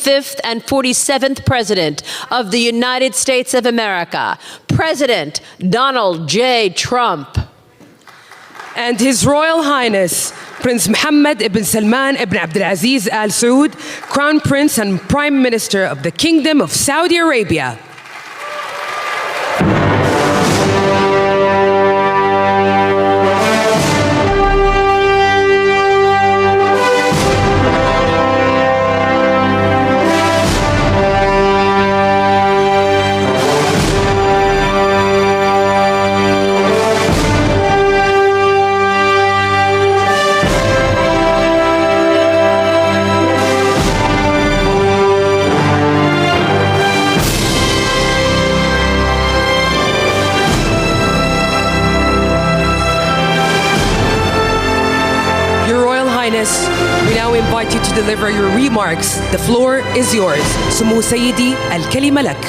45th and 47th President of the United States of America, President Donald J. Trump. And His Royal Highness Prince Mohammed ibn Salman ibn Abdulaziz Al Saud, Crown Prince and Prime Minister of the Kingdom of Saudi Arabia. We now invite you to deliver your remarks. The floor is yours. سمو سيدي الكلمة لك.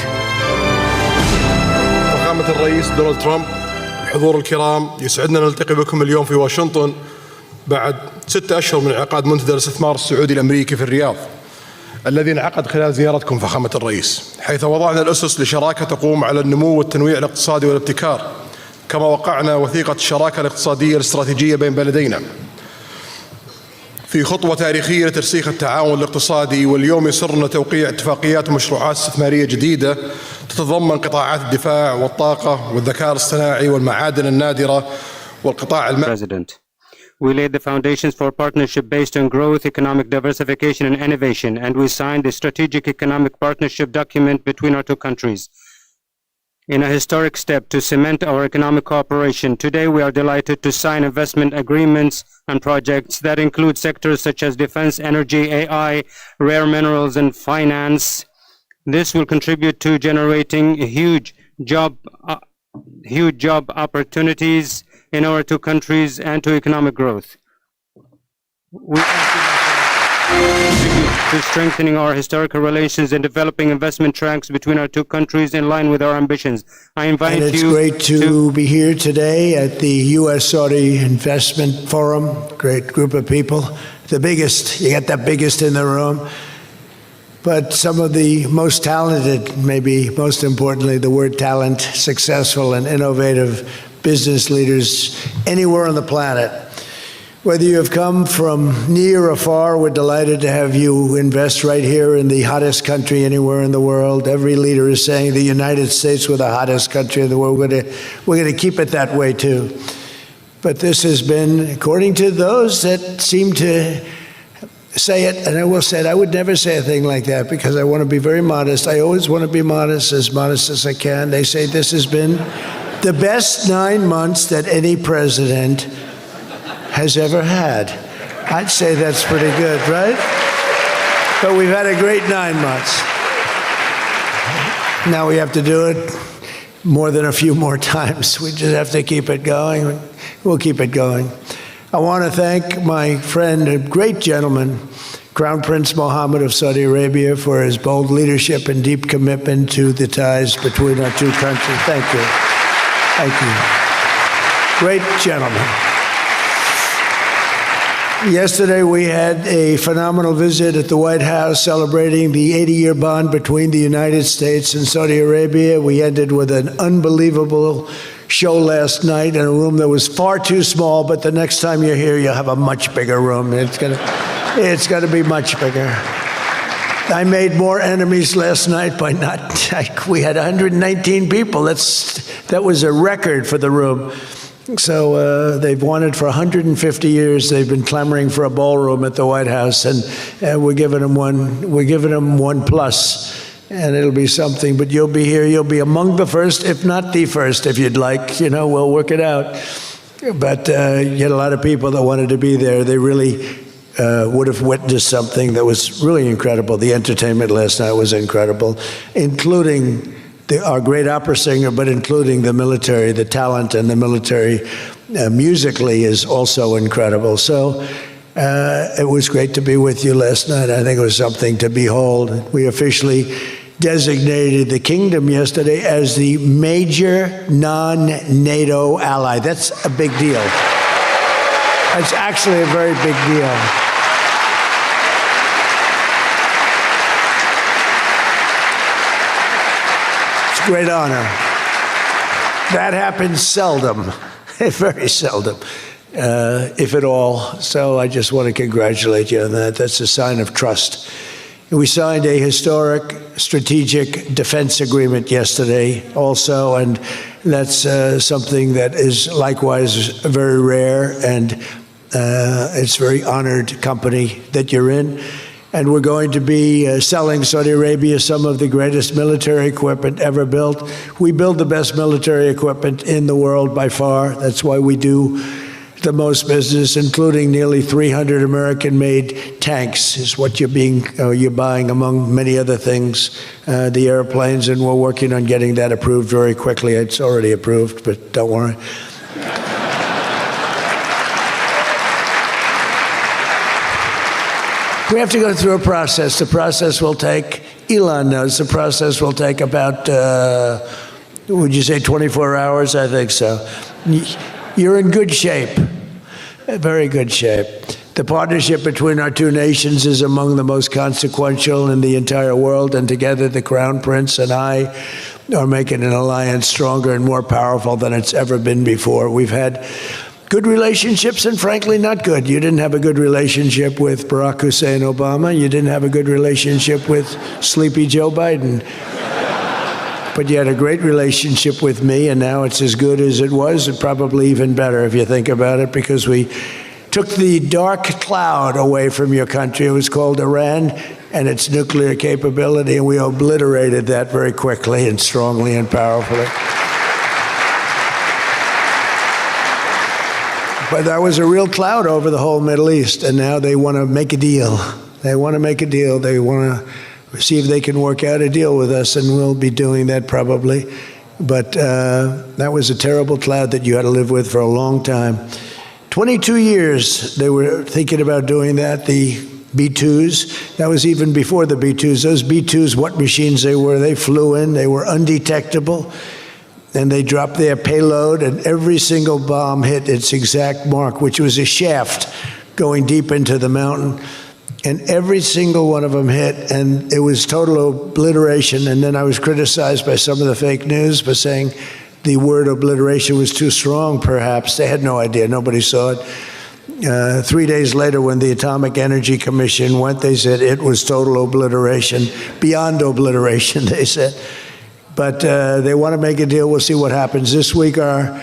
فخامة الرئيس دونالد ترامب، الحضور الكرام، يسعدنا نلتقي بكم اليوم في واشنطن بعد 6 أشهر من انعقاد منتدى الاستثمار السعودي الأمريكي في الرياض، الذي انعقد خلال زيارتكم فخامة الرئيس، حيث وضعنا الأسس لشراكة تقوم على النمو والتنويع الاقتصادي والابتكار، كما وقعنا وثيقة الشراكة الاقتصادية الاستراتيجية بين بلدينا في خطوة تاريخية لترسيخ التعاون الاقتصادي. واليوم يسرنا توقيع اتفاقيات ومشروعات استثمارية جديدة تتضمن قطاعات الدفاع والطاقة والذكاء الاصطناعي والمعادن النادرة والقطاع المالي. We laid the foundations for partnership based on growth, economic diversification, and innovation, and we signed a strategic economic partnership document between our two countries. In a historic step to cement our economic cooperation, today we are delighted to sign investment agreements and projects that include sectors such as defense, energy, AI, rare minerals, and finance. This will contribute to generating huge job opportunities in our two countries and to economic growth. We contribute to strengthening our historical relations and developing investment tracks between our two countries in line with our ambitions. I invite you. And it's great to be here today at the U.S.-Saudi Investment Forum. Great group of people. The biggest, you got the biggest in the room. But some of the most talented, maybe most importantly, the word talent, successful and innovative business leaders anywhere on the planet. Whether you have come from near or far, we're delighted to have you invest right here in the hottest country anywhere in the world. Every leader is saying the United States we're the hottest country in the world. We're going to keep it that way too. But this has been, according to those that seem to say it, and I will say it, I would never say a thing like that because I want to be very modest. I always want to be modest as I can. They say this has been the best 9 months that any president has ever had. I'd say that's pretty good, right? But we've had a great 9 months. Now we have to do it more than a few more times. We just have to keep it going. We'll keep it going. I want to thank my friend, a great gentleman, Crown Prince Mohammed of Saudi Arabia, for his bold leadership and deep commitment to the ties between our two countries. Thank you. Thank you. Great gentleman. Yesterday, we had a phenomenal visit at the White House celebrating the 80-year bond between the United States and Saudi Arabia. We ended with an unbelievable show last night in a room that was far too small, but the next time you're here, you'll have a much bigger room. It's gonna be much bigger. I made more enemies last night by we had 119 people. That was a record for the room. So they've wanted for 150 years. They've been clamoring for a ballroom at the White House, and we're giving them one. We're giving them 1+, and it'll be something. But you'll be here. You'll be among the first, if not the first, if you'd like. You know, we'll work it out. But you had a lot of people that wanted to be there. They really would have witnessed something that was really incredible. The entertainment last night was incredible, including our great opera singer, but including the military, the talent and the military musically is also incredible. So it was great to be with you last night. I think it was something to behold. We officially designated the kingdom yesterday as the major non-NATO ally. That's a big deal. That's actually a very big deal. a great honor. That happens seldom, very seldom, if at all. So I just want to congratulate you on that. That's a sign of trust. We signed a historic strategic defense agreement yesterday also, and that's something that is likewise very rare, and it's a very honored company that you're in. And we're going to be selling Saudi Arabia some of the greatest military equipment ever built. We build the best military equipment in the world by far. That's why we do the most business, including nearly 300 American-made tanks, is what you're buying, among many other things, the airplanes, and we're working on getting that approved very quickly. It's already approved, but don't worry. We have to go through a process. The process will take, Elon knows, the process will take about, would you say 24 hours? I think so. You're in good shape, very good shape. The partnership between our two nations is among the most consequential in the entire world, and together the Crown Prince and I are making an alliance stronger and more powerful than it's ever been before. We've had good relationships and frankly not good. You didn't have a good relationship with Barack Hussein Obama. You didn't have a good relationship with Sleepy Joe Biden. But you had a great relationship with me, and now it's as good as it was, and probably even better if you think about it, because we took the dark cloud away from your country. It was called Iran and its nuclear capability, and we obliterated that very quickly and strongly and powerfully. But that was a real cloud over the whole Middle East, and now they want to make a deal. They want to make a deal. They want to see if they can work out a deal with us, and we'll be doing that probably. But that was a terrible cloud that you had to live with for a long time. 22 years they were thinking about doing that, the B-2s. That was even before the B-2s. Those B-2s, what machines they were, they flew in, they were undetectable, and they dropped their payload, and every single bomb hit its exact mark, which was a shaft going deep into the mountain. And every single one of them hit, and it was total obliteration. And then I was criticized by some of the fake news for saying the word obliteration was too strong, perhaps. They had no idea. Nobody saw it. 3 days later, when the Atomic Energy Commission went, they said it was total obliteration, beyond obliteration, they said. But they want to make a deal. We'll see what happens. This week, our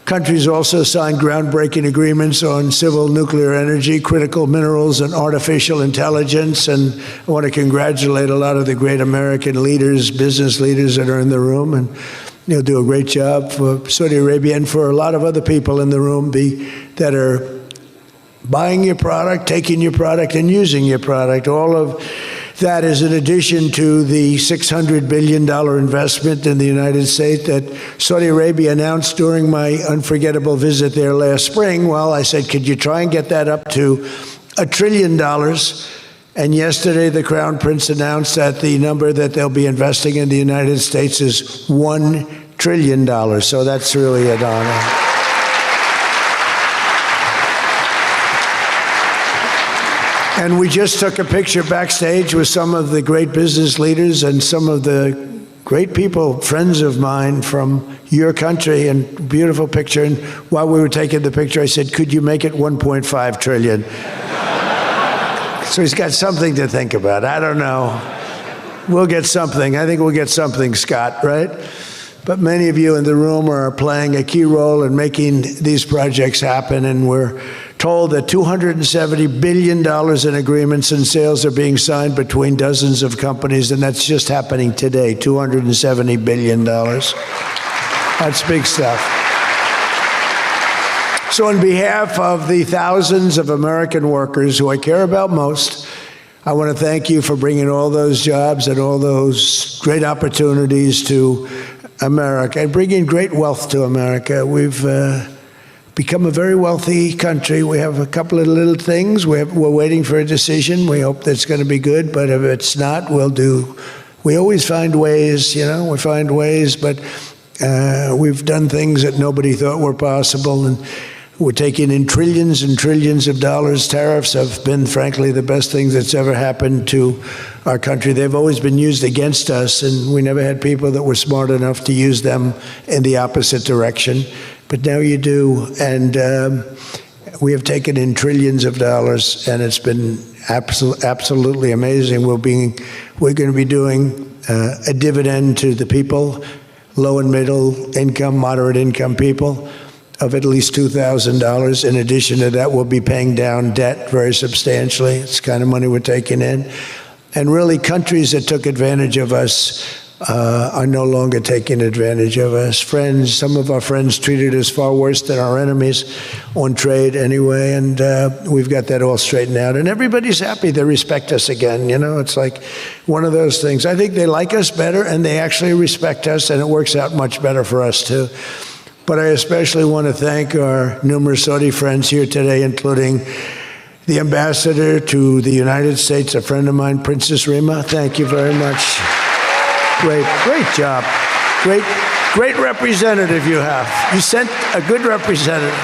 countries also signed groundbreaking agreements on civil nuclear energy, critical minerals, and artificial intelligence. And I want to congratulate a lot of the great American leaders, business leaders that are in the room, and they'll do a great job for Saudi Arabia and for a lot of other people in the room that are buying your product, taking your product, and using your product. All of that is in addition to the $600 billion investment in the United States that Saudi Arabia announced during my unforgettable visit there last spring. Well, I said, could you try and get that up to $1 trillion? And yesterday, the Crown Prince announced that the number that they'll be investing in the United States is $1 trillion. So that's really an honor. And we just took a picture backstage with some of the great business leaders and some of the great people, friends of mine from your country, and beautiful picture. And while we were taking the picture, I said, could you make it 1.5 trillion? So he's got something to think about. I don't know. We'll get something. I think we'll get something, Scott, right? But many of you in the room are playing a key role in making these projects happen, and we're told that $270 billion in agreements and sales are being signed between dozens of companies, and that's just happening today, $270 billion. That's big stuff. So on behalf of the thousands of American workers who I care about most, I want to thank you for bringing all those jobs and all those great opportunities to America and bringing great wealth to America. We've become a very wealthy country. We have a couple of little things. We're waiting for a decision. We hope that's going to be good, but if it's not, we always find ways, we find ways, but we've done things that nobody thought were possible. And We're taking in trillions and trillions of dollars. Tariffs have been, frankly, the best thing that's ever happened to our country. They've always been used against us, and we never had people that were smart enough to use them in the opposite direction. But now you do, and we have taken in trillions of dollars, and it's been absolutely amazing. We're going to be doing a dividend to the people, low and middle income, moderate income people, of at least $2,000. In addition to that, we'll be paying down debt very substantially. It's the kind of money we're taking in. And really, countries that took advantage of us are no longer taking advantage of us. Friends, some of our friends treated us far worse than our enemies on trade anyway, and we've got that all straightened out. And everybody's happy. They respect us again. You know, it's like one of those things. I think they like us better, and they actually respect us, and it works out much better for us, too. But I especially want to thank our numerous Saudi friends here today, including the ambassador to the United States, a friend of mine, Princess Rima. Thank you very much. Great job. Great representative you have. You sent a good representative.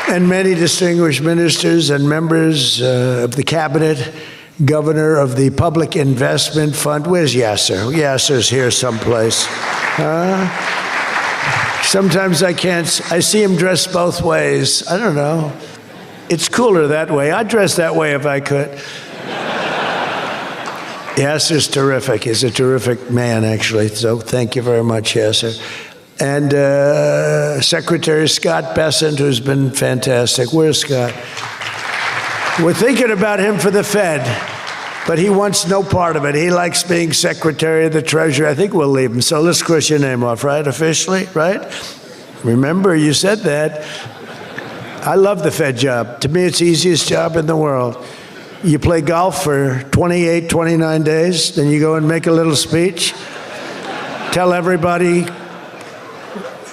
And many distinguished ministers and members of the cabinet, governor of the Public Investment Fund. Where's Yasser? Yasser's here someplace. Sometimes I see him dressed both ways. I don't know. It's cooler that way. I'd dress that way if I could. Yasser's terrific. He's a terrific man, actually. So thank you very much, Yasser. And Secretary Scott Bessent, who's been fantastic. Where's Scott? We're thinking about him for the Fed, but he wants no part of it. He likes being Secretary of the Treasury. I think we'll leave him. So let's cross your name off, right? Officially, right? Remember, you said that. I love the Fed job. To me, it's the easiest job in the world. You play golf for 28, 29 days, then you go and make a little speech, tell everybody,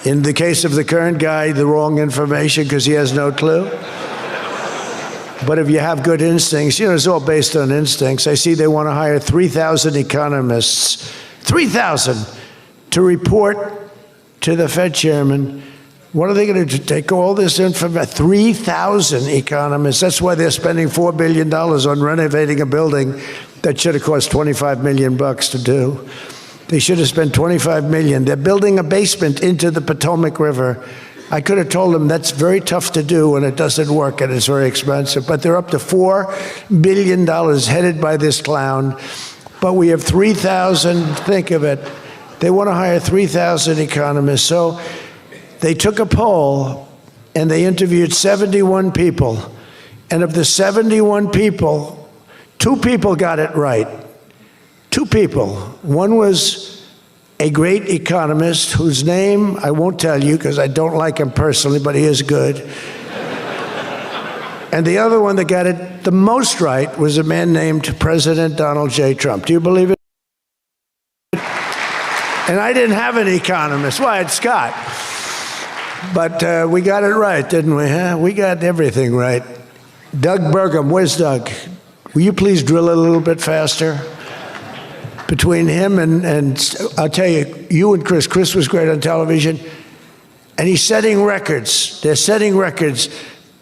in the case of the current guy, the wrong information because he has no clue. But if you have good instincts, you know, it's all based on instincts. I see they want to hire 3,000 economists, 3,000, to report to the Fed chairman. What are they going to do? Take all this information? 3,000 economists. That's why they're spending $4 billion on renovating a building that should have cost $25 million to do. They should have spent $25 million. They're building a basement into the Potomac River. I could have told them that's very tough to do and it doesn't work and it's very expensive. But they're up to $4 billion headed by this clown. But we have 3,000, think of it. They want to hire 3,000 economists. So they took a poll and they interviewed 71 people. And of the 71 people, 2 people got it right. 2 people. One was a great economist whose name I won't tell you because I don't like him personally, but he is good. And the other one that got it the most right was a man named President Donald J. Trump. Do you believe it? And I didn't have an economist. Well, I had Scott. But we got it right, didn't we? Huh? We got everything right. Doug Burgum, where's Doug? Will you please drill it a little bit faster? Between him and I'll tell you, you and Chris was great on television, and he's setting records. They're setting records,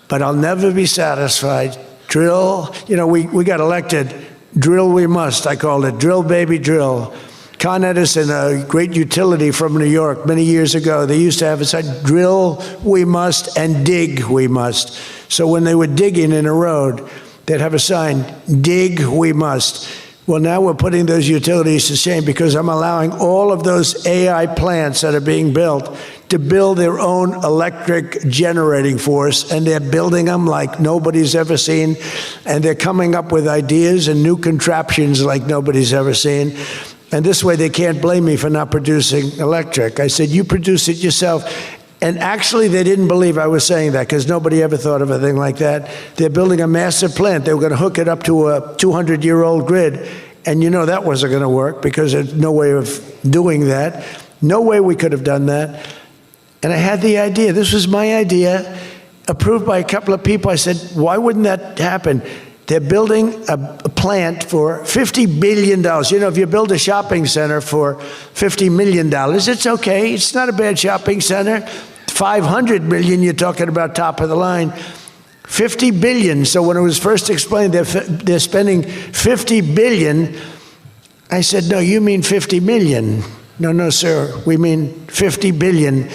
but I'll never be satisfied. Drill, you know, we got elected. Drill we must, I called it. Drill, baby, drill. Con Edison, a great utility from New York many years ago, they used to have a sign, drill we must and dig we must. So when they were digging in a road, they'd have a sign, dig we must. Well, now we're putting those utilities to shame because I'm allowing all of those AI plants that are being built to build their own electric generating force, and they're building them like nobody's ever seen, and they're coming up with ideas and new contraptions like nobody's ever seen. And this way they can't blame me for not producing electric. I said, you produce it yourself. And actually they didn't believe I was saying that because nobody ever thought of a thing like that. They're building a massive plant. They were going to hook it up to a 200-year-old grid. And you know that wasn't going to work because there's no way of doing that. No way we could have done that. And I had the idea. This was my idea, approved by a couple of people. I said, why wouldn't that happen? They're building a plant for $50 billion. You know, if you build a shopping center for $50 million, it's okay. It's not a bad shopping center. 500 million, you're talking about top of the line. 50 billion. So when it was first explained they're spending 50 billion, I said, no, you mean 50 million. No, sir, we mean 50 billion.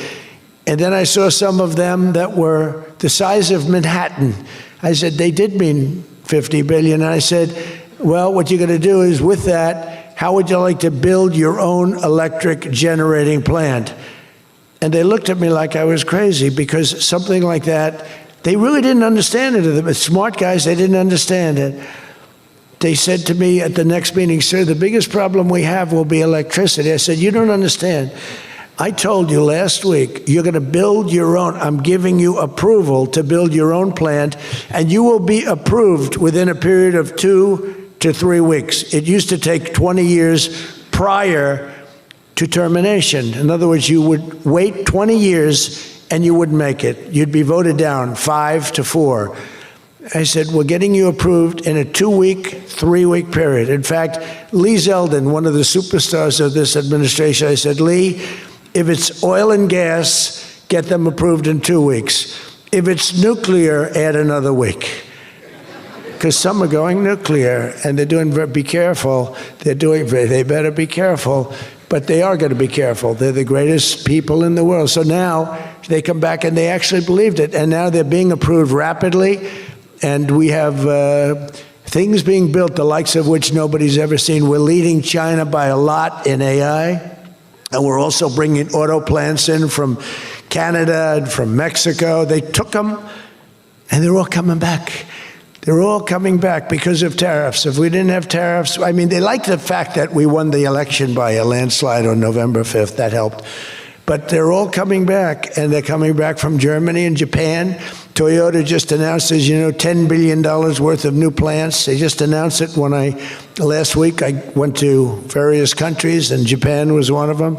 And then I saw some of them that were the size of Manhattan. I said, they did mean 50 billion. And I said, well, what you're going to do is with that, how would you like to build your own electric generating plant? And they looked at me like I was crazy, because something like that, they really didn't understand it. The smart guys, they didn't understand it. They said to me at the next meeting, sir, the biggest problem we have will be electricity. I said, you don't understand. I told you last week, you're going to build your own. I'm giving you approval to build your own plant, and you will be approved within a period of 2 to 3 weeks. It used to take 20 years prior to termination. In other words, you would wait 20 years and you wouldn't make it. You'd be voted down 5 to 4. I said, we're getting you approved in a 2-week, 3-week period. In fact, Lee Zeldin, one of the superstars of this administration, I said, Lee, if it's oil and gas, get them approved in 2 weeks. If it's nuclear, add another week. Because some are going nuclear, and they're doing, be careful, they better be careful, but they are going to be careful. They're the greatest people in the world. So now they come back and they actually believed it, and now they're being approved rapidly, and we have things being built, the likes of which nobody's ever seen. We're leading China by a lot in AI. And we're also bringing auto plants in from Canada and from Mexico. They took them, and they're all coming back. They're all coming back because of tariffs. If we didn't have tariffs, I mean, they like the fact that we won the election by a landslide on November 5th. That helped. But they're all coming back, and they're coming back from Germany and Japan. Toyota just announced, as you know, $10 billion worth of new plants. They just announced it last week I went to various countries, and Japan was one of them.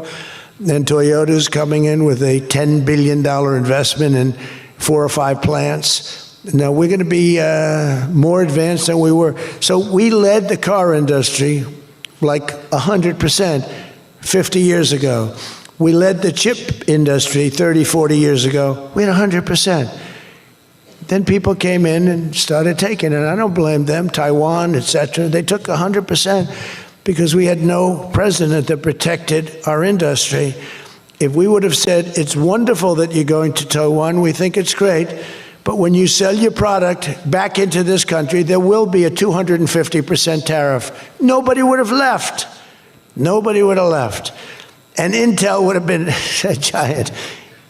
And Toyota's coming in with a $10 billion investment in 4 or 5 plants. Now, we're going to be more advanced than we were. So we led the car industry like 100% 50 years ago. We led the chip industry 30, 40 years ago. We had 100%. Then people came in and started taking it. I don't blame them, Taiwan, et cetera. They took 100% because we had no president that protected our industry. If we would have said, it's wonderful that you're going to Taiwan, we think it's great, but when you sell your product back into this country, there will be a 250% tariff. Nobody would have left. Nobody would have left. And Intel would have been a giant.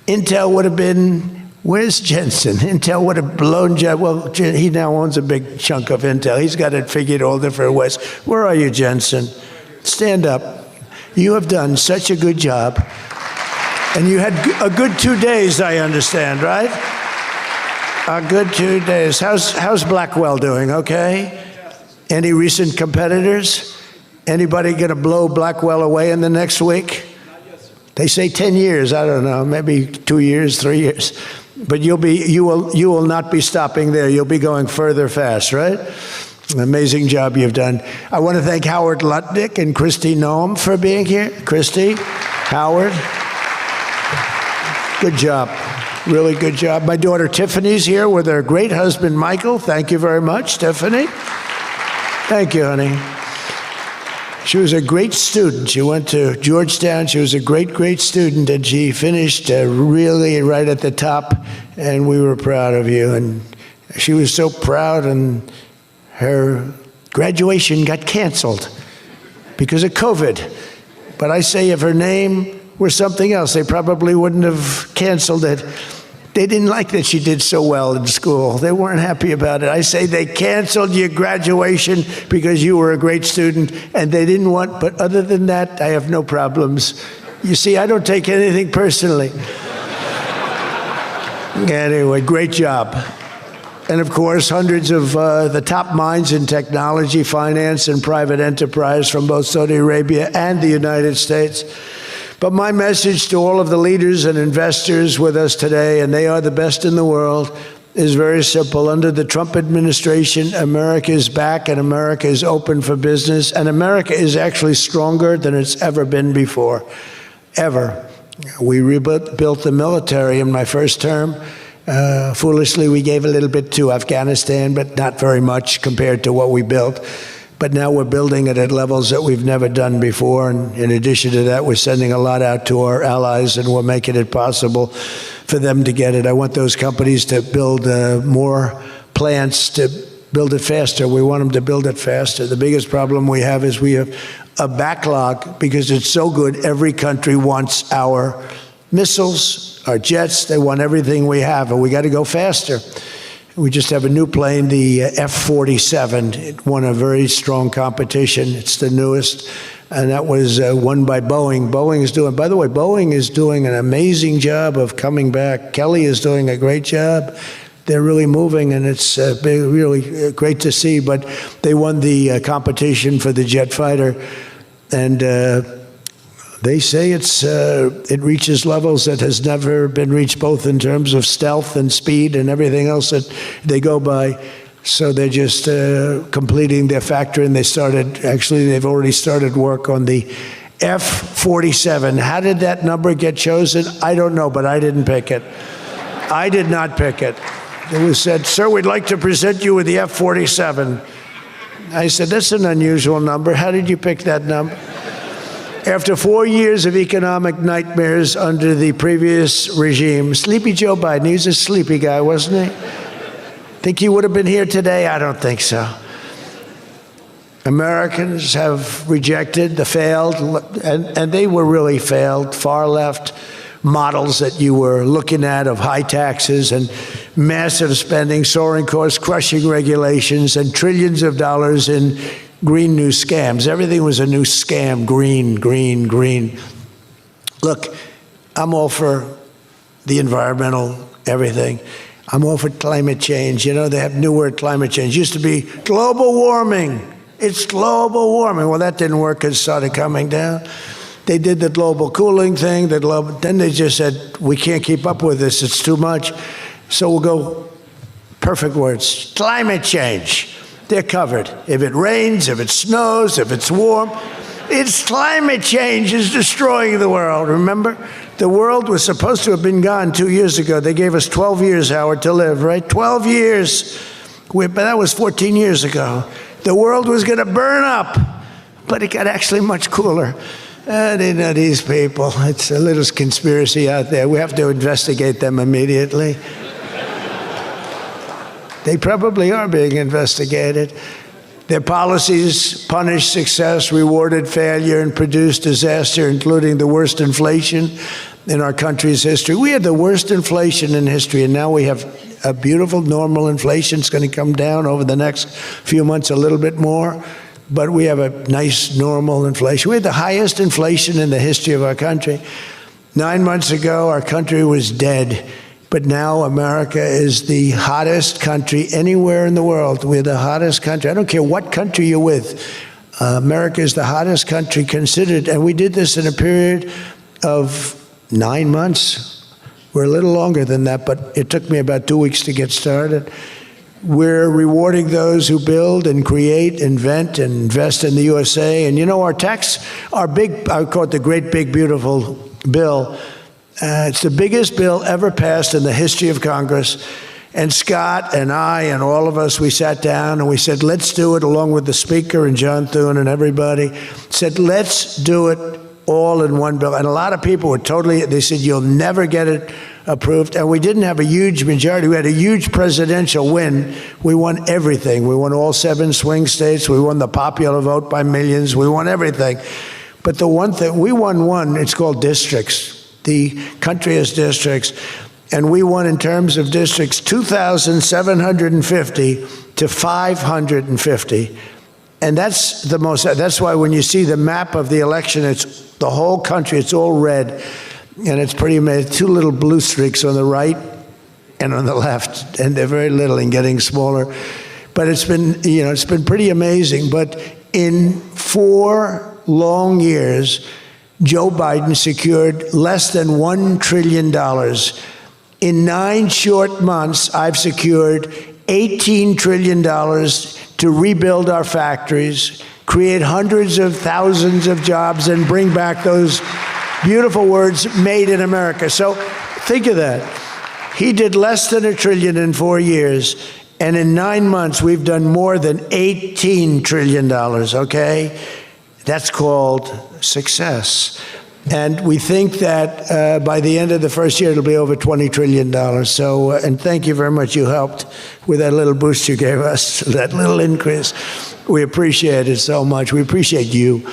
Intel would have been, where's Jensen? Intel would have blown, well, he now owns a big chunk of Intel. He's got it figured all different ways. Where are you, Jensen? Stand up. You have done such a good job. And you had a good 2 days, I understand, right? A good 2 days. How's Blackwell doing, okay? Any recent competitors? Anybody going to blow Blackwell away in the next week? They say 10 years. I don't know, maybe 2 years, 3 years. But you will not be stopping there. You'll be going further fast, right? An amazing job you've done. I want to thank Howard Lutnick and Christy Noem for being here. Christy, Howard, good job. Really good job. My daughter Tiffany's here with her great husband, Michael. Thank you very much, Tiffany. Thank you, honey. She was a great student. She went to Georgetown. She was a great, great student, and she finished really right at the top, and we were proud of you. And she was so proud, and her graduation got canceled because of COVID. But I say if her name were something else, they probably wouldn't have canceled it. They didn't like that she did so well in school. They weren't happy about it. I say they canceled your graduation because you were a great student, and they didn't want, but other than that, I have no problems. You see, I don't take anything personally. Anyway, great job. And of course, hundreds of the top minds in technology, finance, and private enterprise from both Saudi Arabia and the United States. But my message to all of the leaders and investors with us today, and they are the best in the world, is very simple. Under the Trump administration, America is back and America is open for business, and America is actually stronger than it's ever been before, ever. We rebuilt the military in my first term. Foolishly, we gave a little bit to Afghanistan, but not very much compared to what we built. But now we're building it at levels that we've never done before. And in addition to that, we're sending a lot out to our allies, and we're making it possible for them to get it. I want those companies to build more plants, to build it faster. We want them to build it faster. The biggest problem we have is we have a backlog because it's so good. Every country wants our missiles, our jets. They want everything we have, and we got to go faster. We just have a new plane, the F-47. It won a very strong competition. It's the newest, and that was won by Boeing. By the way, Boeing is doing an amazing job of coming back. Kelly is doing a great job. They're really moving, and it's really great to see. But they won the competition for the jet fighter, and they say it reaches levels that has never been reached, both in terms of stealth and speed and everything else that they go by. So they're just completing their factory, and they've already started work on the F-47. How did that number get chosen? I don't know, but I didn't pick it. I did not pick it. It was said, "Sir, we'd like to present you with the F-47. I said, "That's an unusual number. How did you pick that number?" After 4 years of economic nightmares under the previous regime, sleepy Joe Biden, he was a sleepy guy, wasn't he? Think he would have been here today? I don't think so. Americans have rejected the failed, and they were really failed, far left models that you were looking at of high taxes and massive spending, soaring costs, crushing regulations, and trillions of dollars in green new scams. Everything was a new scam, green, green, green. Look, I'm all for the environmental everything. I'm all for climate change. You know, they have new word, climate change. Used to be global warming. It's global warming. Well, that didn't work. It started coming down. They did the global cooling thing. Then they just said, we can't keep up with this. It's too much. So we'll go, perfect words, climate change. They're covered. If it rains, if it snows, if it's warm, it's climate change is destroying the world. Remember? The world was supposed to have been gone 2 years ago. They gave us 12 years, Howard, to live, right? 12 years. But that was 14 years ago. The world was going to burn up, but it got actually much cooler. They know these people. It's a little conspiracy out there. We have to investigate them immediately. They probably are being investigated. Their policies punished success, rewarded failure, and produced disaster, including the worst inflation in our country's history. We had the worst inflation in history, and now we have a beautiful normal inflation. It's going to come down over the next few months a little bit more, but we have a nice normal inflation. We had the highest inflation in the history of our country. 9 months ago, our country was dead. But now America is the hottest country anywhere in the world. We're the hottest country. I don't care what country you're with. America is the hottest country considered. And we did this in a period of 9 months. We're a little longer than that, but it took me about 2 weeks to get started. We're rewarding those who build and create, invent, and invest in the USA. And you know, our big, I call it the great, big, beautiful bill. It's the biggest bill ever passed in the history of Congress. And Scott and I and all of us, we sat down and we said, let's do it, along with the Speaker and John Thune and everybody, said, let's do it all in one bill. And a lot of people were they said, you'll never get it approved. And we didn't have a huge majority. We had a huge presidential win. We won everything. We won all 7 swing states. We won the popular vote by millions. We won everything. But the one thing, we won one, it's called districts. The country has districts, and we won in terms of districts 2,750 to 550. And that's the most, that's why when you see the map of the election, it's the whole country, it's all red, and it's pretty amazing. 2 little blue streaks on the right and on the left, and they're very little and getting smaller. But it's been, it's been pretty amazing. But in 4 long years, Joe Biden secured less than $1 trillion. In 9 short months, I've secured $18 trillion to rebuild our factories, create hundreds of thousands of jobs, and bring back those Beautiful words, made in America. So think of that. He did less than $1 trillion in 4 years, and in 9 months, we've done more than $18 trillion, okay? That's called success. And we think that by the end of the first year, it'll be over $20 trillion. So, and thank you very much. You helped with that little boost you gave us, that little increase. We appreciate it so much. We appreciate you.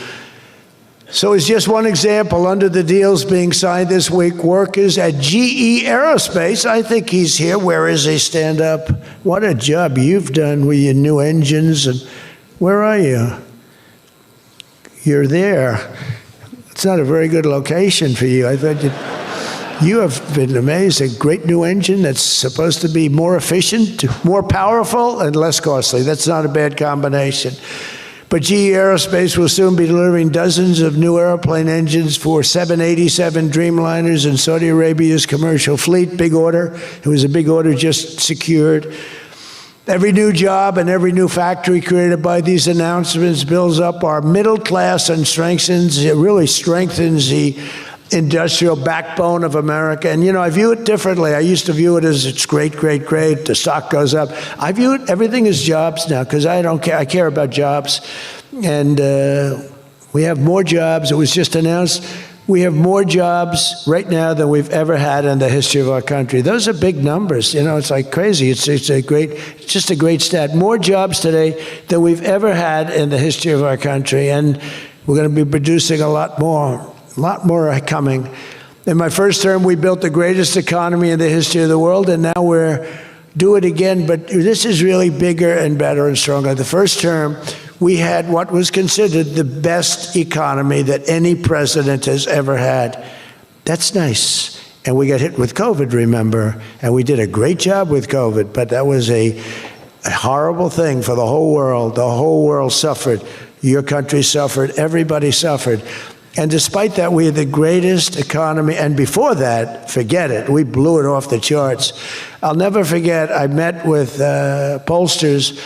So as just one example, under the deals being signed this week, workers at GE Aerospace, I think he's here. Where is he? Stand up. What a job you've done with your new engines. And where are you? You're there. It's not a very good location for you. I thought you have been amazing. Great new engine that's supposed to be more efficient, more powerful, and less costly. That's not a bad combination. But GE Aerospace will soon be delivering dozens of new airplane engines for 787 Dreamliners in Saudi Arabia's commercial fleet. Big order. It was a big order just secured. Every new job and every new factory created by these announcements builds up our middle class and really strengthens the industrial backbone of America. And, you know, I view it differently. I used to view it as it's great, great, great. The stock goes up. I view it, everything is jobs now because I don't care. I care about jobs. And we have more jobs. It was just announced. We have more jobs right now than we've ever had in the history of our country. Those are big numbers. You know, it's like crazy. It's just a great stat. More jobs today than we've ever had in the history of our country. And we're going to be producing a lot more are coming. In my first term, we built the greatest economy in the history of the world, and now we're do it again. But this is really bigger and better and stronger. The first term, we had what was considered the best economy that any president has ever had. That's nice. And we got hit with COVID, remember? And we did a great job with COVID, but that was a horrible thing for the whole world. The whole world suffered. Your country suffered. Everybody suffered. And despite that, we had the greatest economy. And before that, forget it. We blew it off the charts. I'll never forget, I met with pollsters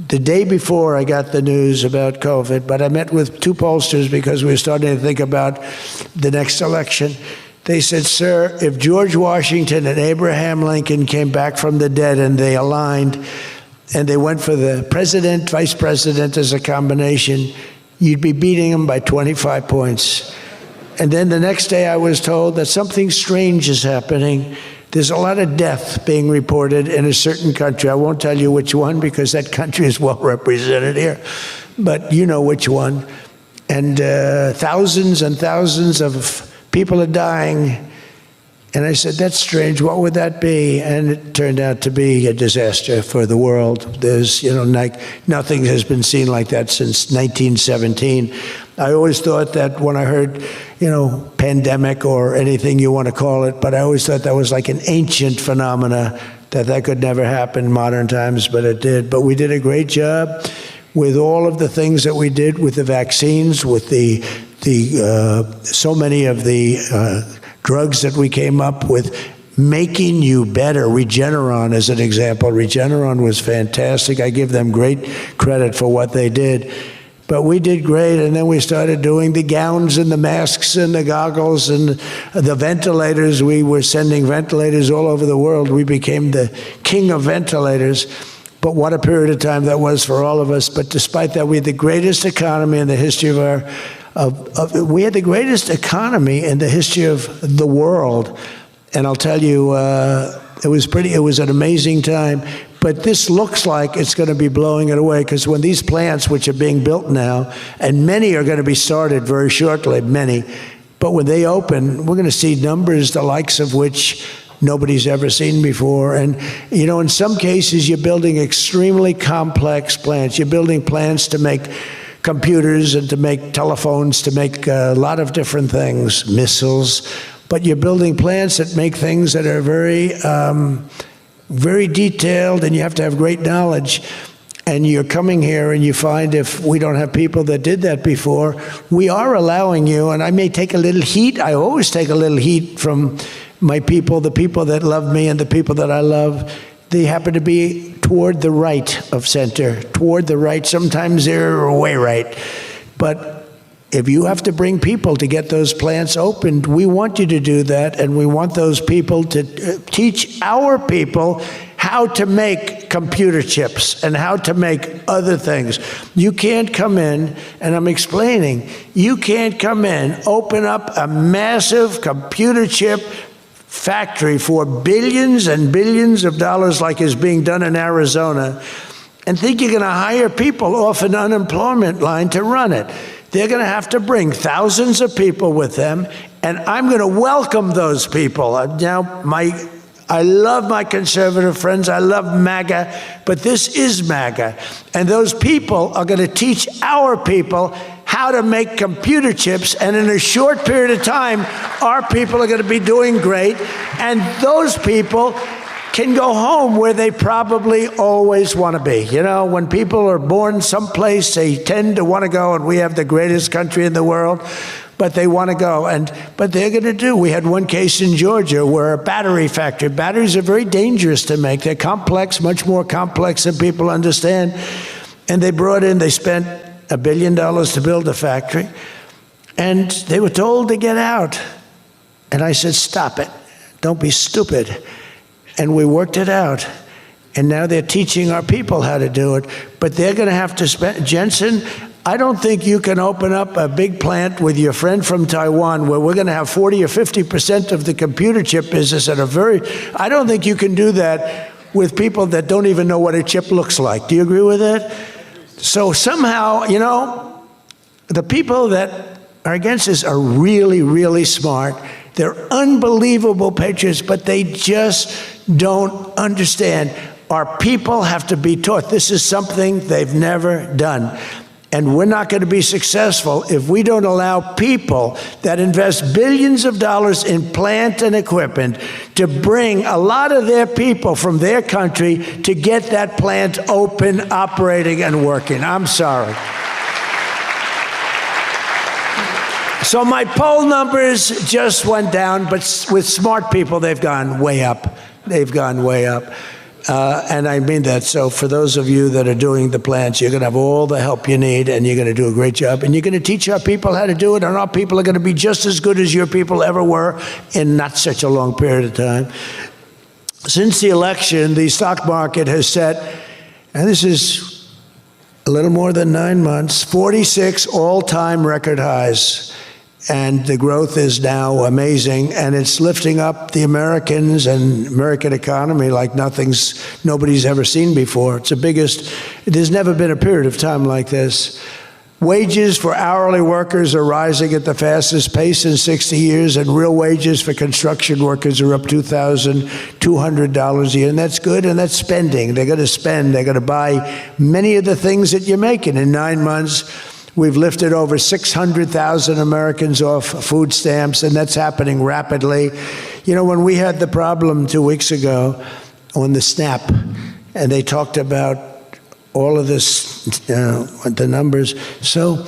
the day before I got the news about COVID, but I met with 2 pollsters because we were starting to think about the next election. They said, sir, if George Washington and Abraham Lincoln came back from the dead and they aligned and they went for the president, vice president as a combination, you'd be beating them by 25 points. And then the next day I was told that something strange is happening. There's a lot of death being reported in a certain country. I won't tell you which one because that country is well represented here, but you know which one. And thousands and thousands of people are dying. And I said, that's strange. What would that be? And it turned out to be a disaster for the world. There's, you know, nothing has been seen like that since 1917. I always thought that when I heard, you know, pandemic or anything you want to call it, but I always thought that was like an ancient phenomena, that could never happen in modern times, but it did. But we did a great job with all of the things that we did with the vaccines, with the so many of the drugs that we came up with, making you better. Regeneron is an example. Regeneron was fantastic. I give them great credit for what they did. But we did great, and then we started doing the gowns and the masks and the goggles and the ventilators. We were sending ventilators all over the world. We became the king of ventilators. But what a period of time that was for all of us. But despite that, we had the greatest economy in the history of our we had the greatest economy in the history of the world. And I'll tell you, it was an amazing time. But this looks like it's going to be blowing it away, because when these plants, which are being built now, and many are going to be started very shortly, many, but when they open, we're going to see numbers the likes of which nobody's ever seen before. And, you know, in some cases, you're building extremely complex plants. You're building plants to make computers and to make telephones, to make a lot of different things, missiles. But you're building plants that make things that are very, very detailed, and you have to have great knowledge. And you're coming here and you find, if we don't have people that did that before, we are allowing you, and I may take a little heat. I always take a little heat from my people, the people that love me and the people that I love. They happen to be toward the right of center, toward the right. Sometimes they're way right. But If you have to bring people to get those plants opened, we want you to do that, and we want those people to teach our people how to make computer chips and how to make other things. You can't come in, and I'm explaining, you can't come in, open up a massive computer chip factory for billions and billions of dollars like is being done in Arizona, and think you're going to hire people off an unemployment line to run it. They're going to have to bring thousands of people with them, and I'm going to welcome those people. Now, I love my conservative friends. I love MAGA, but this is MAGA. And those people are going to teach our people how to make computer chips, and in a short period of time, our people are going to be doing great, and those people can go home where they probably always want to be. You know, when people are born someplace, they tend to want to go, and we have the greatest country in the world, but they want to go. But they're going to do. We had one case in Georgia where a battery factory, batteries are very dangerous to make. They're complex, much more complex than people understand. And they spent $1 billion to build a factory, and they were told to get out. And I said, stop it. Don't be stupid. And we worked it out. And now they're teaching our people how to do it. But they're going to have to spend, Jensen, I don't think you can open up a big plant with your friend from Taiwan where we're going to have 40 or 50% of the computer chip business I don't think you can do that with people that don't even know what a chip looks like. Do you agree with that? So somehow, you know, the people that are against this are really, really smart. They're unbelievable patriots, but they just don't understand. Our people have to be taught. This is something they've never done. And we're not going to be successful if we don't allow people that invest billions of dollars in plant and equipment to bring a lot of their people from their country to get that plant open, operating, and working. I'm sorry. So my poll numbers just went down, but with smart people, they've gone way up. They've gone way up. And I mean that. So for those of you that are doing the plants, you're going to have all the help you need, and you're going to do a great job. And you're going to teach our people how to do it, and our people are going to be just as good as your people ever were in not such a long period of time. Since the election, the stock market has set, and this is a little more than 9 months, 46 all-time record highs. And the growth is now amazing, and it's lifting up the Americans and American economy like nobody's ever seen before. It's the biggest, there's never been a period of time like this. Wages for hourly workers are rising at the fastest pace in 60 years, and real wages for construction workers are up $2,200 a year, and that's good, and that's spending. They're going to spend. They're going to buy many of the things that you're making. In 9 months, we've lifted over 600,000 Americans off food stamps, and that's happening rapidly. You know, when we had the problem 2 weeks ago on the SNAP, and they talked about all of this, the numbers. So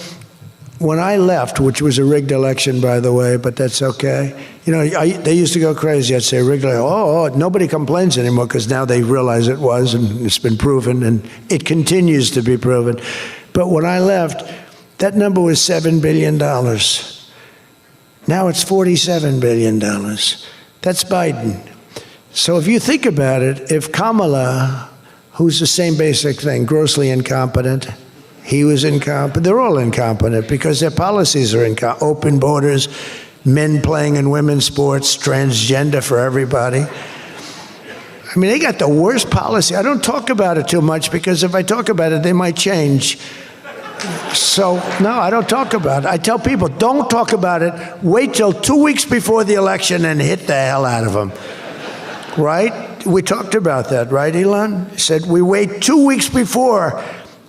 when I left, which was a rigged election, by the way, but that's okay. You know, they used to go crazy. I'd say rigged election. Nobody complains anymore because now they realize it was, and it's been proven, and it continues to be proven. But when I left, that number was $7 billion. Now it's $47 billion. That's Biden. So if you think about it, if Kamala, who's the same basic thing, grossly incompetent, he was incompetent, they're all incompetent because their policies are incompetent. Open borders, men playing in women's sports, transgender for everybody. I mean, they got the worst policy. I don't talk about it too much because if I talk about it, they might change. So, no, I don't talk about it. I tell people, don't talk about it. Wait till 2 weeks before the election and hit the hell out of them. Right? We talked about that, right, Elon? He said, we wait 2 weeks before.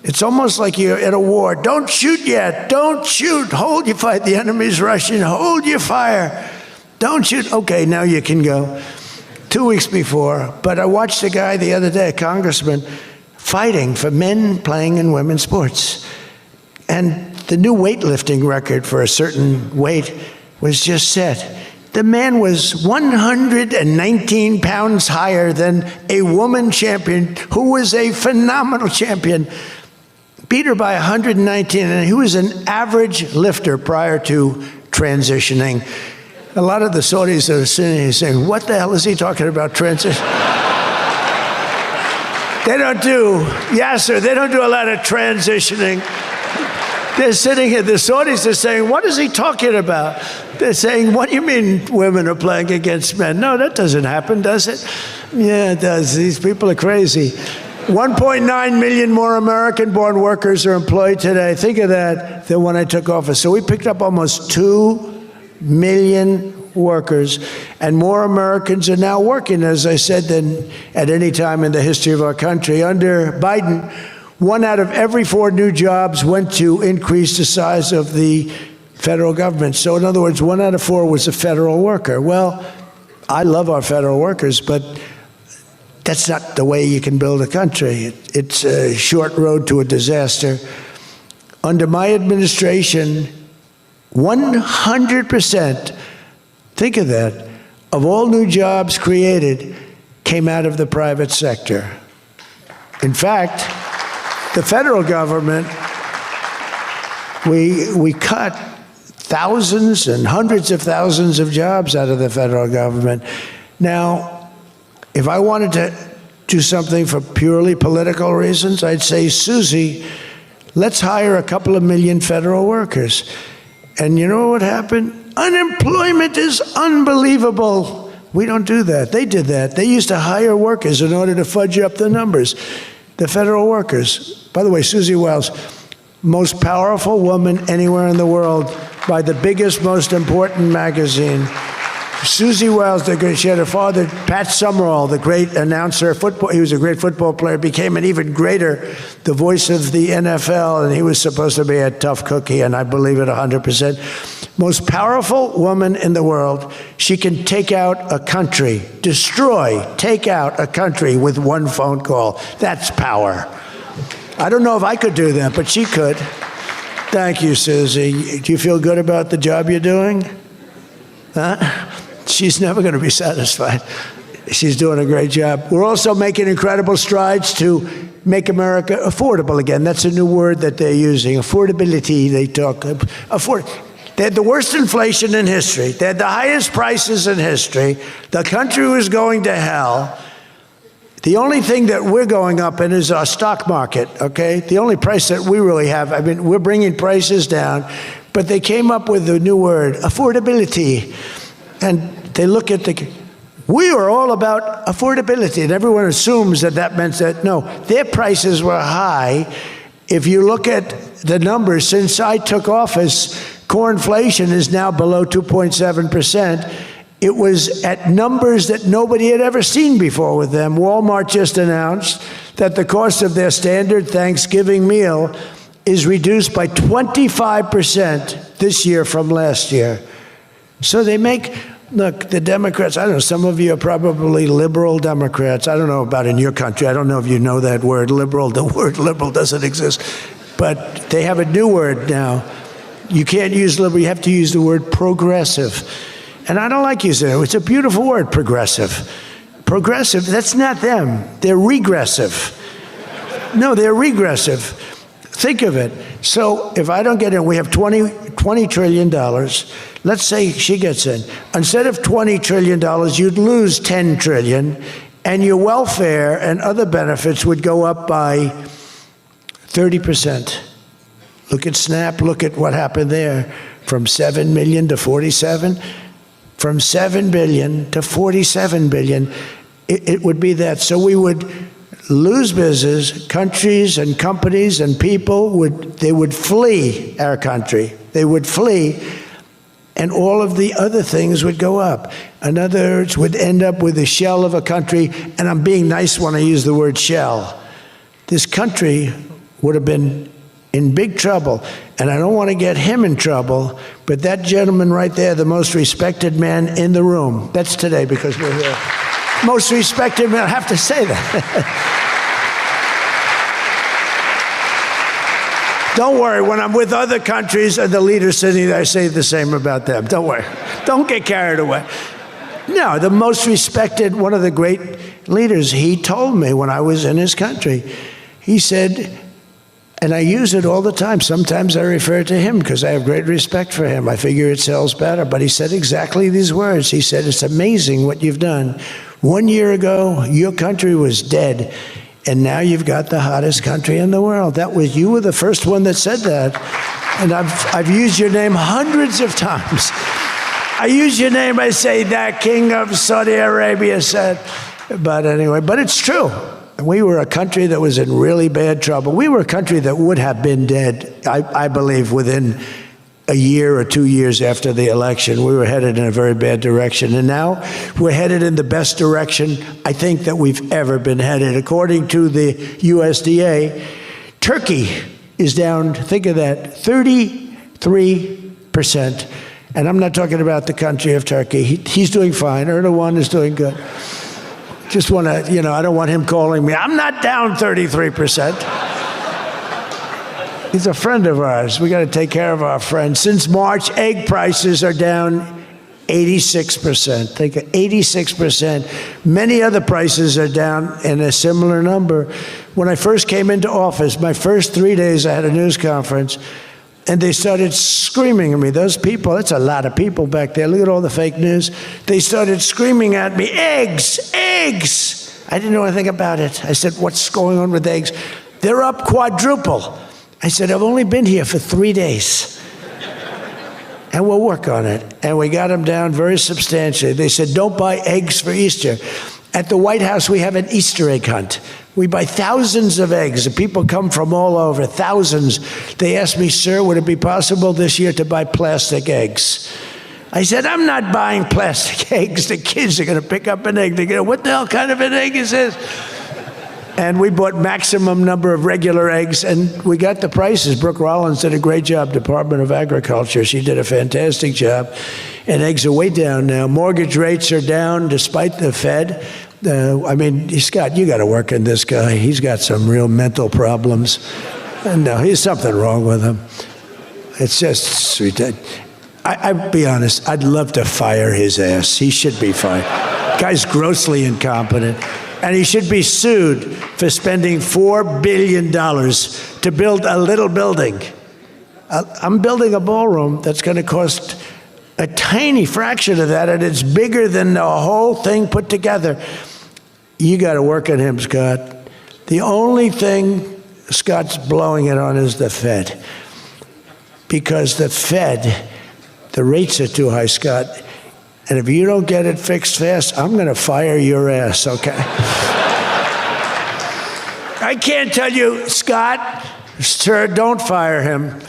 It's almost like you're at a war. Don't shoot yet. Don't shoot. Hold your fire. The enemy's rushing. Hold your fire. Don't shoot. Okay, now you can go. 2 weeks before. But I watched a guy the other day, a congressman, fighting for men playing in women's sports. And the new weightlifting record for a certain weight was just set. The man was 119 pounds higher than a woman champion who was a phenomenal champion. beat her by 119, and he was an average lifter prior to transitioning. A lot of the Saudis that are sitting here saying, what the hell is he talking about transition? They don't do a lot of transitioning. They're sitting here, the Saudis are saying, what is he talking about? They're saying, what do you mean women are playing against men? No, that doesn't happen, does it? Yeah, it does. These people are crazy. 1.9 million more American-born workers are employed today. Think of that, than when I took office. So we picked up almost 2 million workers, and more Americans are now working, as I said, than at any time in the history of our country. Under Biden, 1 out of every 4 new jobs went to increase the size of the federal government. So in other words, 1 out of 4 was a federal worker. Well, I love our federal workers, but that's not the way you can build a country. It's a short road to a disaster. Under my administration, 100%, think of that, of all new jobs created came out of the private sector. In fact, the federal government, we cut thousands and hundreds of thousands of jobs out of the federal government. Now, if I wanted to do something for purely political reasons, I'd say, Susie, let's hire a couple of million federal workers. And you know what happened? Unemployment is unbelievable. We don't do that. They did that. They used to hire workers in order to fudge up the numbers. The federal workers. By the way, Susie Wiles, most powerful woman anywhere in the world by the biggest, most important magazine. Susie Wiles, she had her father, Pat Summerall, the great announcer, football. He was a great football player, became an even greater, the voice of the NFL, and he was supposed to be a tough cookie, and I believe it 100%. Most powerful woman in the world. She can take out a country, take out a country with one phone call. That's power. I don't know if I could do that, but she could. Thank you, Susie. Do you feel good about the job you're doing? Huh? She's never going to be satisfied. She's doing a great job. We're also making incredible strides to make America affordable again. That's a new word that they're using. Affordability, they talk. They had the worst inflation in history. They had the highest prices in history. The country was going to hell. The only thing that we're going up in is our stock market, okay? The only price that we really have, I mean, we're bringing prices down, but they came up with a new word, affordability. And they look at we are all about affordability, and everyone assumes that that meant that, no, their prices were high. If you look at the numbers, since I took office, core inflation is now below 2.7%. It was at numbers that nobody had ever seen before with them. Walmart just announced that the cost of their standard Thanksgiving meal is reduced by 25% this year from last year. So they make, look, the Democrats, I don't know, some of you are probably liberal Democrats. I don't know about in your country. I don't know if you know that word, liberal. The word liberal doesn't exist. But they have a new word now. You can't use liberal, you have to use the word progressive. And I don't like using it. It's a beautiful word, progressive. Progressive, that's not them. They're regressive. No, they're regressive. Think of it. So if I don't get in, we have $20 trillion. Let's say she gets in. Instead of $20 trillion, you'd lose $10 trillion, and your welfare and other benefits would go up by 30%. Look at SNAP. Look at what happened there. From 7 million to 47. From 7 billion to 47 billion. It would be that. So we would lose business. Countries and companies and people would flee our country. They would flee, and all of the other things would go up. In other words, would end up with a shell of a country, and I'm being nice when I use the word shell. This country would have been in big trouble, and I don't want to get him in trouble, but that gentleman right there, the most respected man in the room, that's today because we're here. Most respected man, I have to say that. Don't worry, when I'm with other countries and the leaders sitting there, I say the same about them. Don't worry. Don't get carried away. No, the most respected, one of the great leaders, he told me when I was in his country, he said, And I use it all the time. Sometimes I refer to him because I have great respect for him. I figure it sells better. But he said exactly these words. He said, it's amazing what you've done. 1 year ago, your country was dead. And now you've got the hottest country in the world. You were the first one that said that. And I've used your name hundreds of times. I use your name, I say, that king of Saudi Arabia said. But anyway, but it's true. We were a country that was in really bad trouble. We were a country that would have been dead, I believe, within a year or 2 years after the election. We were headed in a very bad direction. And now we're headed in the best direction, I think, that we've ever been headed. According to the USDA, Turkey is down, think of that, 33%. And I'm not talking about the country of Turkey. He's doing fine. Erdogan is doing good. Just want to, I don't want him calling me. I'm not down 33%. He's a friend of ours. We got to take care of our friends. Since March, egg prices are down 86%. Think of 86%. Many other prices are down in a similar number. When I first came into office, my first 3 days, I had a news conference, and they started screaming at me. Those people, that's a lot of people back there. Look at all the fake news. They started screaming at me, eggs, eggs. I didn't know anything about it. I said, what's going on with eggs? They're up quadruple. I said, I've only been here for 3 days. And we'll work on it. And we got them down very substantially. They said, don't buy eggs for Easter. At the White House, we have an Easter egg hunt. We buy thousands of eggs. The people come from all over, thousands. They asked me, sir, would it be possible this year to buy plastic eggs? I said, I'm not buying plastic eggs. The kids are going to pick up an egg. They're going to, what the hell kind of an egg is this? And we bought maximum number of regular eggs, and we got the prices. Brooke Rollins did a great job, Department of Agriculture. She did a fantastic job. And eggs are way down now. Mortgage rates are down despite the Fed. Scott, you got to work on this guy. He's got some real mental problems. And no, there's something wrong with him. It's just sweet. I'll be honest, I'd love to fire his ass. He should be fired. Guy's grossly incompetent. And he should be sued for spending $4 billion to build a little building. I'm building a ballroom that's going to cost a tiny fraction of that, and it's bigger than the whole thing put together. You got to work on him, Scott. The only thing Scott's blowing it on is the Fed. Because the Fed, the rates are too high, Scott. And if you don't get it fixed fast, I'm going to fire your ass, okay? I can't tell you, Scott, sir, don't fire him.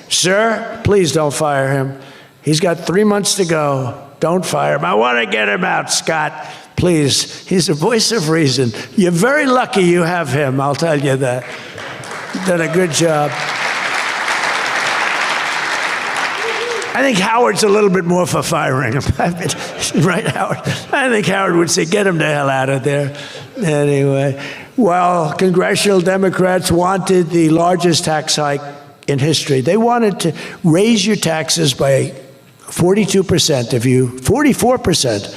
Sir, please don't fire him. He's got 3 months to go. Don't fire him. I want to get him out, Scott. Please. He's the voice of reason. You're very lucky you have him, I'll tell you that. You've done a good job. I think Howard's a little bit more for firing him. Right, Howard? I think Howard would say, get him the hell out of there. Anyway, well, congressional Democrats wanted the largest tax hike in history. They wanted to raise your taxes by 42% 44%.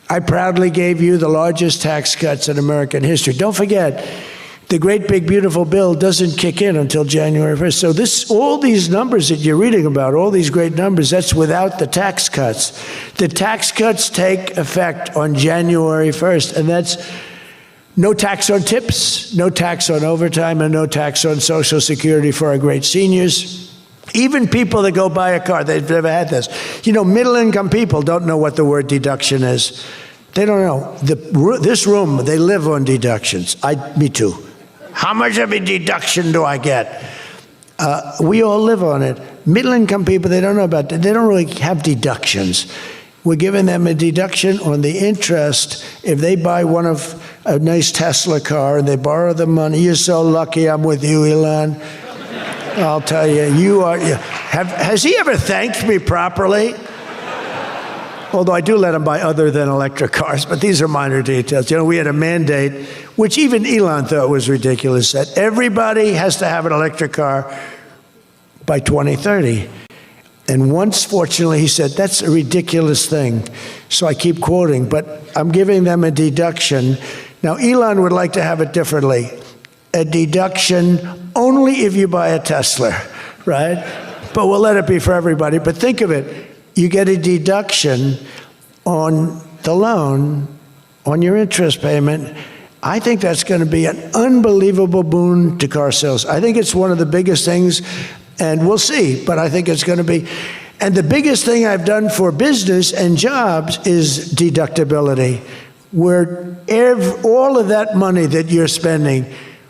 I proudly gave you the largest tax cuts in American history. Don't forget, the great big beautiful bill doesn't kick in until January 1st. So all these numbers that you're reading about, all these great numbers, that's without the tax cuts. The tax cuts take effect on January 1st, and that's no tax on tips, no tax on overtime, and no tax on Social Security for our great seniors. Even people that go buy a car, they've never had this. Middle-income people don't know what the word deduction is. They don't know. This room, they live on deductions. Me too. How much of a deduction do I get? We all live on it. Middle-income people, they don't know about that. They don't really have deductions. We're giving them a deduction on the interest if they buy a nice Tesla car and they borrow the money. You're so lucky I'm with you, Elon. I'll tell you, has he ever thanked me properly? Although I do let him buy other than electric cars, but these are minor details. We had a mandate, which even Elon thought was ridiculous, that everybody has to have an electric car by 2030. And once, fortunately, he said, that's a ridiculous thing. So I keep quoting, but I'm giving them a deduction. Now, Elon would like to have it differently. a deduction only if you buy a Tesla, right? But we'll let it be for everybody. But think of it. You get a deduction on the loan, on your interest payment. I think that's going to be an unbelievable boon to car sales. I think it's one of the biggest things, and we'll see, but I think it's going to be. And the biggest thing I've done for business and jobs is deductibility, where all of that money that you're spending,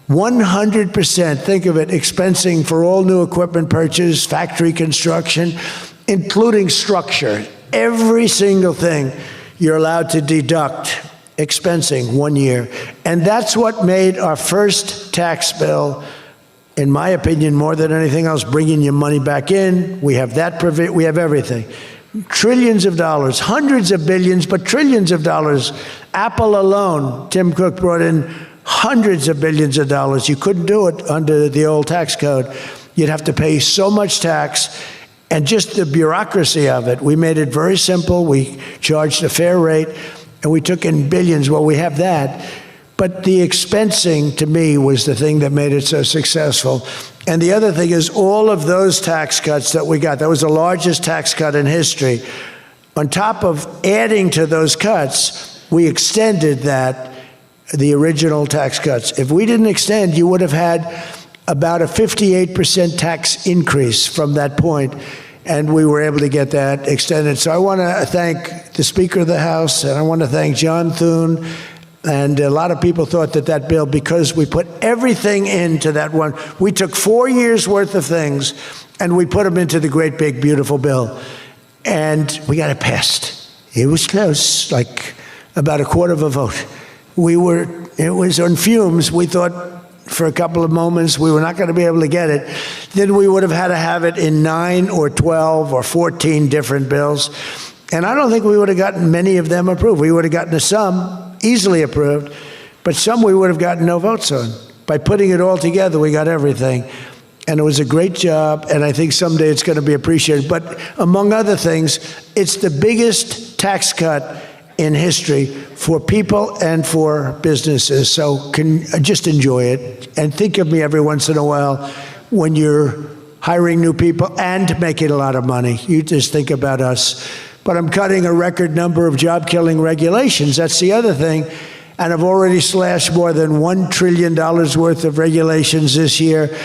100%, think of it, expensing for all new equipment purchase, factory construction, including structure. Every single thing you're allowed to deduct, expensing 1 year. And that's what made our first tax bill, in my opinion, more than anything else, bringing your money back in. We have that, we have everything. Trillions of dollars, hundreds of billions, but trillions of dollars. Apple alone, Tim Cook brought in hundreds of billions of dollars. You couldn't do it under the old tax code. You'd have to pay so much tax, and just the bureaucracy of it. We made it very simple. We charged a fair rate, and we took in billions. Well, we have that. But the expensing, to me, was the thing that made it so successful. And the other thing is all of those tax cuts that we got, that was the largest tax cut in history. On top of adding to those cuts, we extended that, the original tax cuts. If we didn't extend, you would have had about a 58% tax increase from that point, and we were able to get that extended. So I want to thank the Speaker of the House, and I want to thank John Thune. And a lot of people thought that bill, because we put everything into that one, we took 4 years worth of things and we put them into the great big beautiful bill, and we got it passed. It was close, like about a quarter of a vote. It was on fumes. We thought for a couple of moments we were not going to be able to get it. Then we would have had to have it in 9 or 12 or 14 different bills. And I don't think we would have gotten many of them approved. We would have gotten some easily approved, but some we would have gotten no votes on. By putting it all together, we got everything. And it was a great job, and I think someday it's going to be appreciated. But among other things, it's the biggest tax cut in history for people and for businesses. So just enjoy it, and think of me every once in a while when you're hiring new people and making a lot of money. You just think about us. But I'm cutting a record number of job-killing regulations. That's the other thing. And I've already slashed more than $1 trillion worth of regulations this year.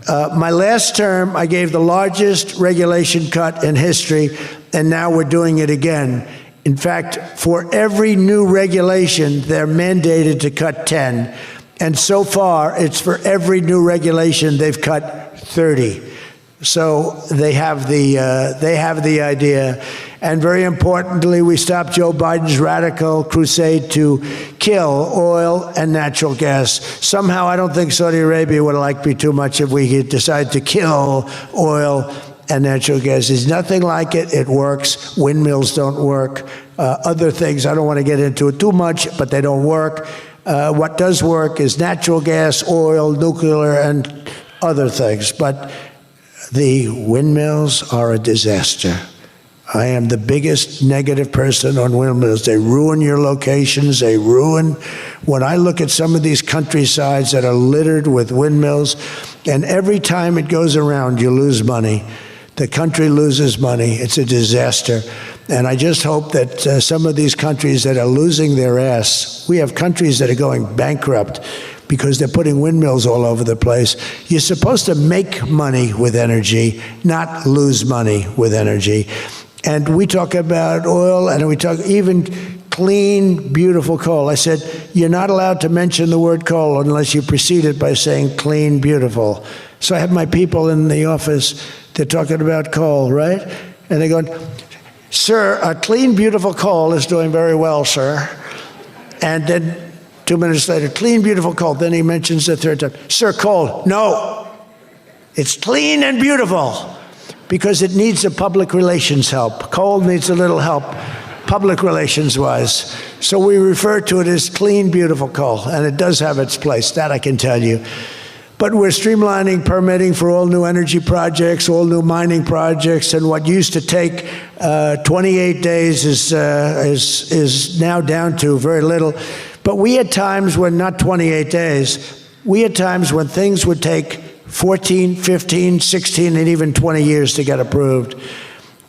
My last term, I gave the largest regulation cut in history, and now we're doing it again. In fact, for every new regulation, they're mandated to cut 10. And so far, it's for every new regulation, they've cut 30. So they have the idea. And very importantly, we stopped Joe Biden's radical crusade to kill oil and natural gas. Somehow, I don't think Saudi Arabia would like me too much if we decide to kill oil and natural gas. There's nothing like it. It works. Windmills don't work. Other things, I don't want to get into it too much, but they don't work. What does work is natural gas, oil, nuclear, and other things. But the windmills are a disaster. I am the biggest negative person on windmills. They ruin your locations. They ruin. When I look at some of these countrysides that are littered with windmills, and every time it goes around, you lose money. The country loses money. It's a disaster. And I just hope that some of these countries that are losing their ass, we have countries that are going bankrupt because they're putting windmills all over the place. You're supposed to make money with energy, not lose money with energy. And we talk about oil, and we talk even clean, beautiful coal. I said, you're not allowed to mention the word coal unless you precede it by saying clean, beautiful. So I have my people in the office, they're talking about coal, right? And they're going, sir, a clean, beautiful coal is doing very well, sir. And then 2 minutes later, clean, beautiful coal. Then he mentions the third time, sir, coal. No, it's clean and beautiful because it needs a public relations help. Coal needs a little help, public relations-wise. So we refer to it as clean, beautiful coal, and it does have its place, that I can tell you. But we're streamlining permitting for all new energy projects, all new mining projects, and what used to take 28 days is now down to very little. But we had times when not 28 days, We had times when things would take 14, 15, 16, and even 20 years to get approved.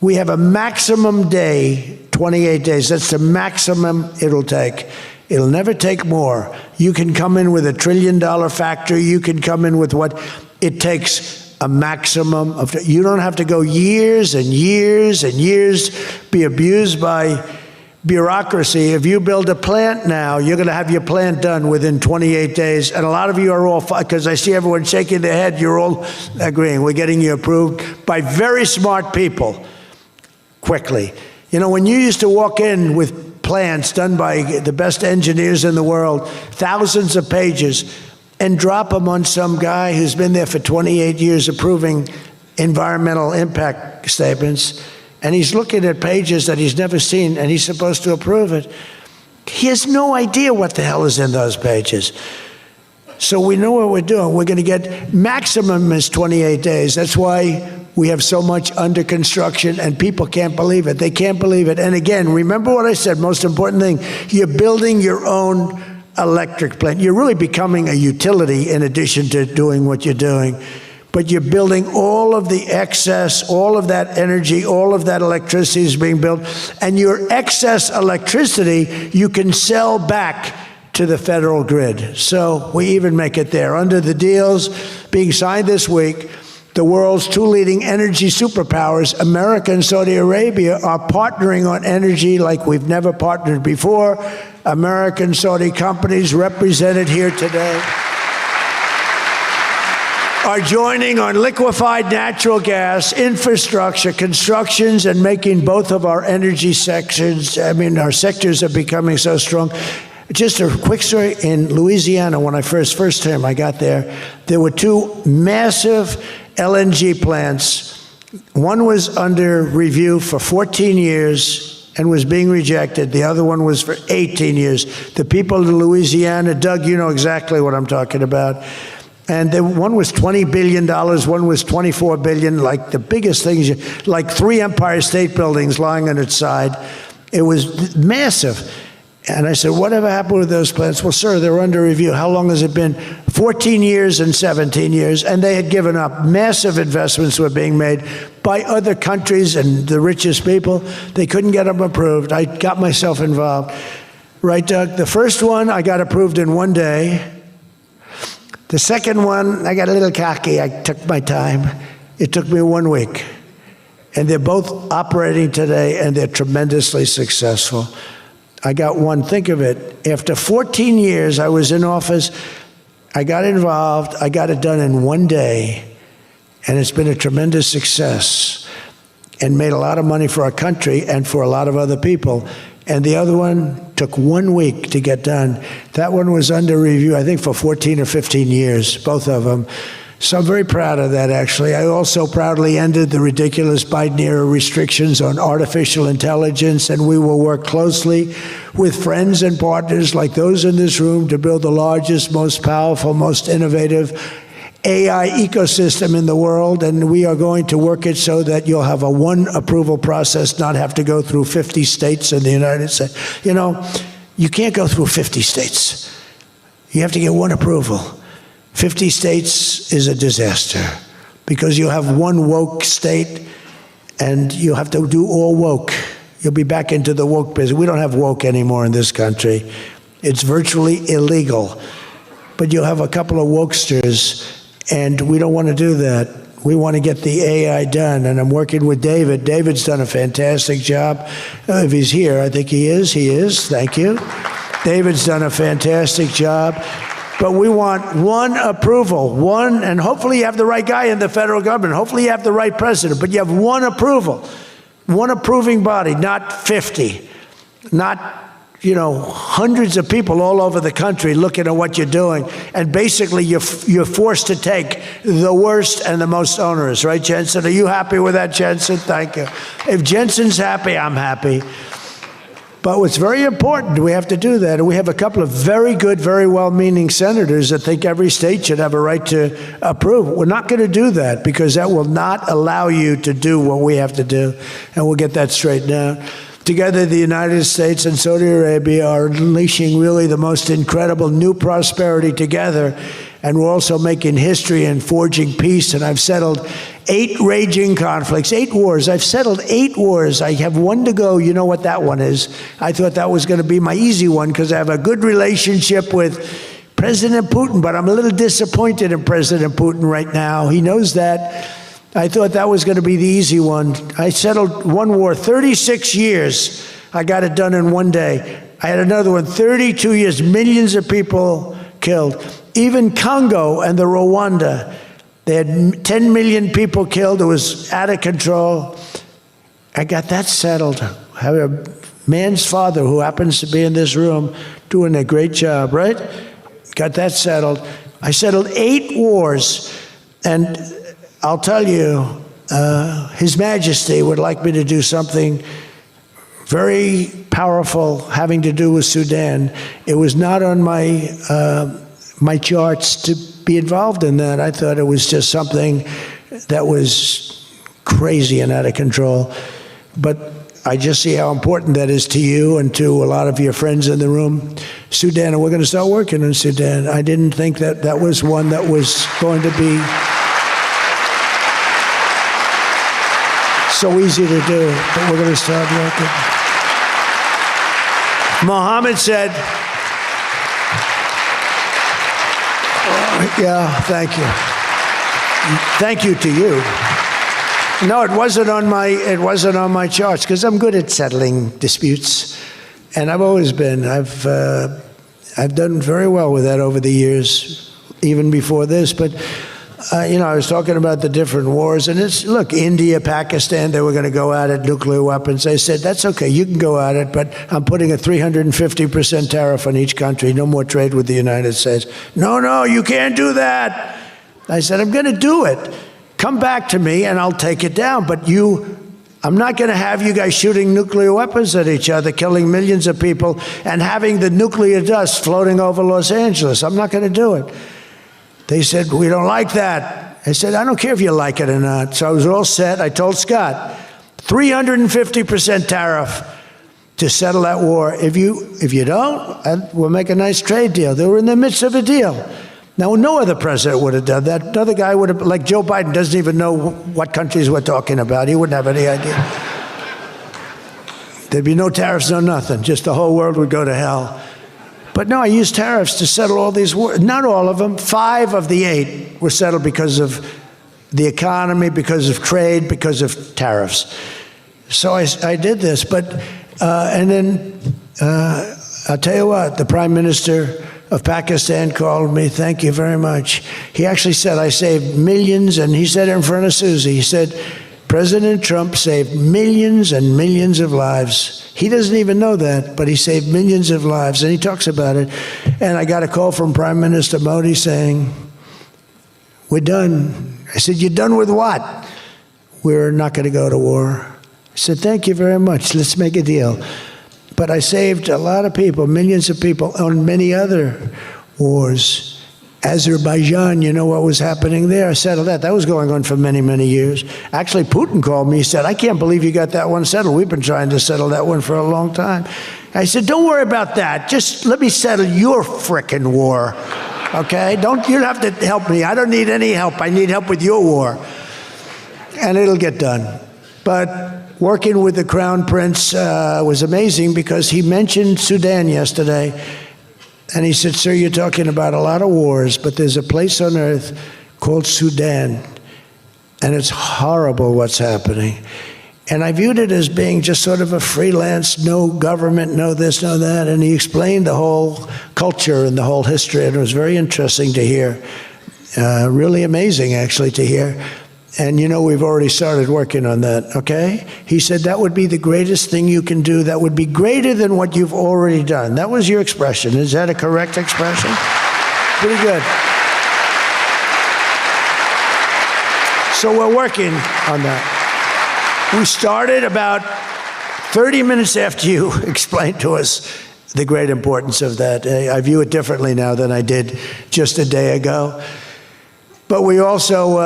We have a maximum day, 28 days. That's the maximum it'll take. It'll never take more. You can come in with $1 trillion factory. You can come in with what it takes, a maximum of. You don't have to go years and years and years, be abused by bureaucracy. If you build a plant now, you're going to have your plant done within 28 days. And a lot of you are all, because I see everyone shaking their head, you're all agreeing. We're getting you approved by very smart people quickly. You know, when you used to walk in with plans done by the best engineers in the world, thousands of pages, and drop them on some guy who's been there for 28 years approving environmental impact statements, and he's looking at pages that he's never seen, and he's supposed to approve it. He has no idea what the hell is in those pages. So we know what we're doing. We're going to get maximum is 28 days. That's why we have so much under construction, and people can't believe it. They can't believe it. And again, remember what I said, most important thing, you're building your own electric plant. You're really becoming a utility in addition to doing what you're doing. But you're building all of the excess, all of that energy, all of that electricity is being built. And your excess electricity, you can sell back to the federal grid. So we even make it there. Under the deals being signed this week, the world's two leading energy superpowers, America and Saudi Arabia, are partnering on energy like we've never partnered before. American Saudi companies represented here today are joining on liquefied natural gas, infrastructure, constructions, and making both of our energy sections, our sectors are becoming so strong. Just a quick story, in Louisiana, when I first time I got there were two massive LNG plants. One was under review for 14 years and was being rejected. The other one was for 18 years. The people of Louisiana, Doug, you know exactly what I'm talking about. And one was $20 billion, one was $24 billion, like the biggest things, like 3 Empire State Buildings lying on its side. It was massive. And I said, whatever happened with those plants? Well, sir, they're under review. How long has it been? 14 years and 17 years. And they had given up. Massive investments were being made by other countries and the richest people. They couldn't get them approved. I got myself involved. Right, Doug? The first one, I got approved in one day. The second one, I got a little cocky. I took my time. It took me 1 week. And they're both operating today, and they're tremendously successful. I got one, think of it. After 14 years, I was in office. I got involved. I got it done in 1 day. And it's been a tremendous success and made a lot of money for our country and for a lot of other people. And the other one took 1 week to get done. That one was under review, I think, for 14 or 15 years, both of them. So I'm very proud of that, actually. I also proudly ended the ridiculous Biden-era restrictions on artificial intelligence, and we will work closely with friends and partners like those in this room to build the largest, most powerful, most innovative AI ecosystem in the world, and we are going to work it so that you'll have a one approval process, not have to go through 50 states in the United States. You know, you can't go through 50 states. You have to get one approval. 50 states is a disaster because you'll have one woke state and you'll have to do all woke. You'll be back into the woke business. We don't have woke anymore in this country. It's virtually illegal. But you'll have a couple of wokesters, and we don't want to do that. We want to get the AI done, and I'm working with David. David's done a fantastic job. If he's here, I think he is. He is. Thank you. David's done a fantastic job. But we want one approval, one, and hopefully you have the right guy in the federal government. Hopefully you have the right president, but you have one approval, one approving body, not 50, not, hundreds of people all over the country looking at what you're doing. And basically you're forced to take the worst and the most onerous, right, Jensen? Are you happy with that, Jensen? Thank you. If Jensen's happy, I'm happy. But what's very important, we have to do that. And we have a couple of very good, very well-meaning senators that think every state should have a right to approve. We're not going to do that because that will not allow you to do what we have to do. And we'll get that straightened out. Together, the United States and Saudi Arabia are unleashing really the most incredible new prosperity together. and we're also making history and forging peace. And I've settled 8 raging conflicts, 8 wars. I've settled 8 wars. I have 1 to go. You know what that one is. I thought that was going to be my easy one because I have a good relationship with President Putin, but I'm a little disappointed in President Putin right now. He knows that. I thought that was going to be the easy one. I settled 1 war, 36 years. I got it done in 1 day. I had another one, 32 years, millions of people killed. Even Congo and the Rwanda, they had 10 million people killed. It was out of control. I got that settled. I have a man's father who happens to be in this room doing a great job, right? Got that settled. I settled 8 wars. And I'll tell you, His Majesty would like me to do something very powerful having to do with Sudan. It was not on my my charts to be involved in that. I thought it was just something that was crazy and out of control. But I just see how important that is to you and to a lot of your friends in the room. Sudan, and we're going to start working on Sudan. I didn't think that that was one that was going to be so easy to do, but we're going to start working. Mohammed said, yeah, thank you. Thank you to you. No, it wasn't on my charts because I'm good at settling disputes, and I've always been. I've done very well with that over the years, even before this. But I was talking about the different wars, and look, India, Pakistan, they were going to go at it, nuclear weapons. I said, that's okay, you can go at it, but I'm putting a 350% tariff on each country, no more trade with the United States. No, you can't do that. I said, I'm going to do it. Come back to me, and I'll take it down, but I'm not going to have you guys shooting nuclear weapons at each other, killing millions of people, and having the nuclear dust floating over Los Angeles. I'm not going to do it. They said, we don't like that. I said, I don't care if you like it or not. So I was all set. I told Scott, 350% tariff to settle that war. If you don't, we'll make a nice trade deal. They were in the midst of a deal. Now, no other president would have done that. Another guy would have, like Joe Biden, doesn't even know what countries we're talking about. He wouldn't have any idea. There'd be no tariffs, no nothing. Just the whole world would go to hell. But no, I used tariffs to settle all these wars. Not all of them. 5 of the 8 were settled because of the economy, because of trade, because of tariffs. So I did this. But, and then I'll tell you what, the Prime Minister of Pakistan called me. Thank you very much. He actually said, I saved millions, and he said it in front of Susie. He said, President Trump saved millions and millions of lives. He doesn't even know that, but he saved millions of lives, and he talks about it. And I got a call from Prime Minister Modi saying, we're done. I said, you're done with what? We're not going to go to war. I said, thank you very much. Let's make a deal. But I saved a lot of people, millions of people, on many other wars. Azerbaijan, you know what was happening there? I settled that. That was going on for many, many years. Actually, Putin called me. He said, I can't believe you got that one settled. We've been trying to settle that one for a long time. I said, don't worry about that. Just let me settle your frickin' war, okay? You don't have to help me. I don't need any help. I need help with your war. And it'll get done. But working with the Crown Prince was amazing because he mentioned Sudan yesterday. And he said, sir, you're talking about a lot of wars, but there's a place on earth called Sudan, and it's horrible what's happening. And I viewed it as being just sort of a freelance, no government, no this, no that. And he explained the whole culture and the whole history, and it was very interesting to hear, really amazing, actually, to hear. And we've already started working on that, okay? He said that would be the greatest thing you can do. That would be greater than what you've already done. That was your expression. Is that a correct expression? Pretty good. So we're working on that. We started about 30 minutes after you explained to us the great importance of that. I view it differently now than I did just a day ago. But we also,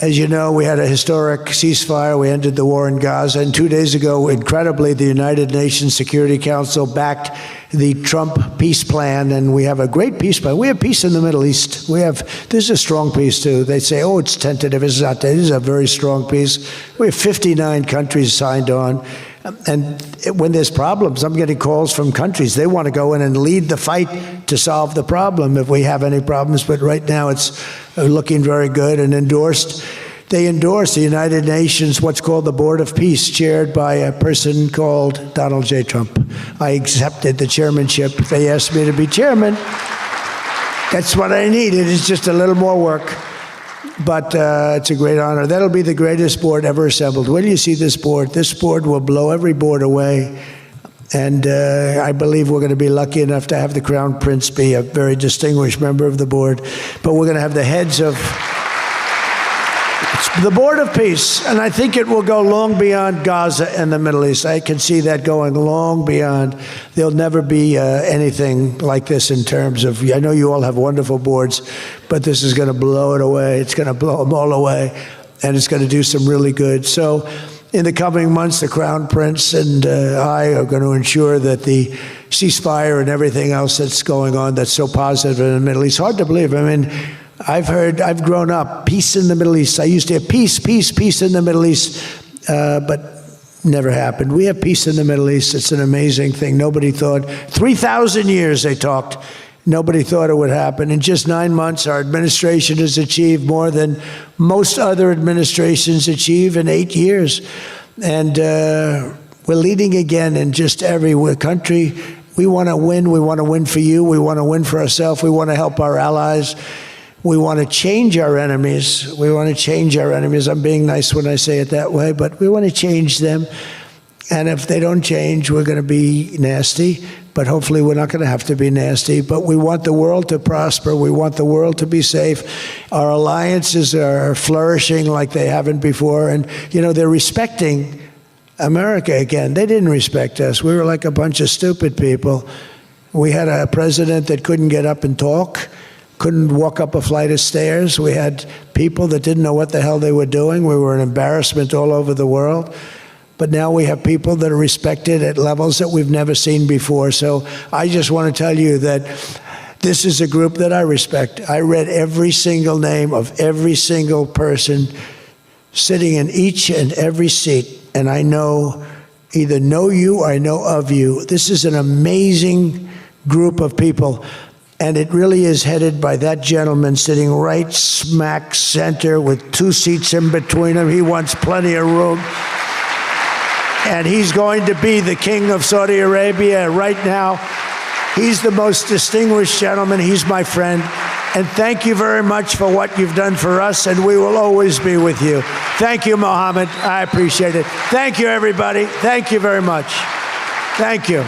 as you know, we had a historic ceasefire. We ended the war in Gaza. And 2 days ago, incredibly, the United Nations Security Council backed the Trump peace plan. And we have a great peace plan. We have peace in the Middle East. This is a strong peace, too. They say, oh, it's tentative. It's not. This is a very strong peace. We have 59 countries signed on. And when there's problems, I'm getting calls from countries. They want to go in and lead the fight to solve the problem if we have any problems. But right now it's looking very good and endorsed. They endorsed the United Nations, what's called the Board of Peace, chaired by a person called Donald J. Trump. I accepted the chairmanship. They asked me to be chairman. That's what I needed. It's just a little more work. But it's a great honor. That'll be the greatest board ever assembled. When you see this board will blow every board away. And I believe we're going to be lucky enough to have the Crown Prince be a very distinguished member of the board. But we're going to have the heads of the Board of Peace. And I think it will go long beyond Gaza and the Middle East. I can see that going long beyond. There'll never be anything like this in terms of, I know you all have wonderful boards, but this is going to blow it away. It's going to blow them all away, and it's going to do some really good. So in the coming months, the Crown Prince and I are going to ensure that the ceasefire and everything else that's going on that's so positive in the Middle East, hard to believe. I mean, I've grown up, peace in the Middle East. I used to have peace in the Middle East, but never happened. We have peace in the Middle East. It's an amazing thing. Nobody thought, 3,000 years they talked. Nobody thought it would happen. In just 9 months, our administration has achieved more than most other administrations achieve in 8 years. And we're leading again in just every country. We want to win. We want to win for you. We want to win for ourselves. We want to help our allies. We want to change our enemies. We want to change our enemies. I'm being nice when I say it that way, but we want to change them. And if they don't change, we're going to be nasty. But hopefully we're not going to have to be nasty. But we want the world to prosper. We want the world to be safe. Our alliances are flourishing like they haven't before. And, you know, they're respecting America again. They didn't respect us. We were like a bunch of stupid people. We had a president that couldn't get up and talk, couldn't walk up a flight of stairs. We had people that didn't know what the hell they were doing. We were an embarrassment all over the world. But now we have people that are respected at levels that we've never seen before. So I just want to tell you that this is a group that I respect. I read every single name of every single person sitting in each and every seat. And I either know you or I know of you. This is an amazing group of people. And it really is headed by that gentleman sitting right smack center with 2 seats in between him. He wants plenty of room. And he's going to be the king of Saudi Arabia right now. He's the most distinguished gentleman. He's my friend. And thank you very much for what you've done for us, and we will always be with you. Thank you, Mohammed. I appreciate it. Thank you, everybody. Thank you very much. Thank you.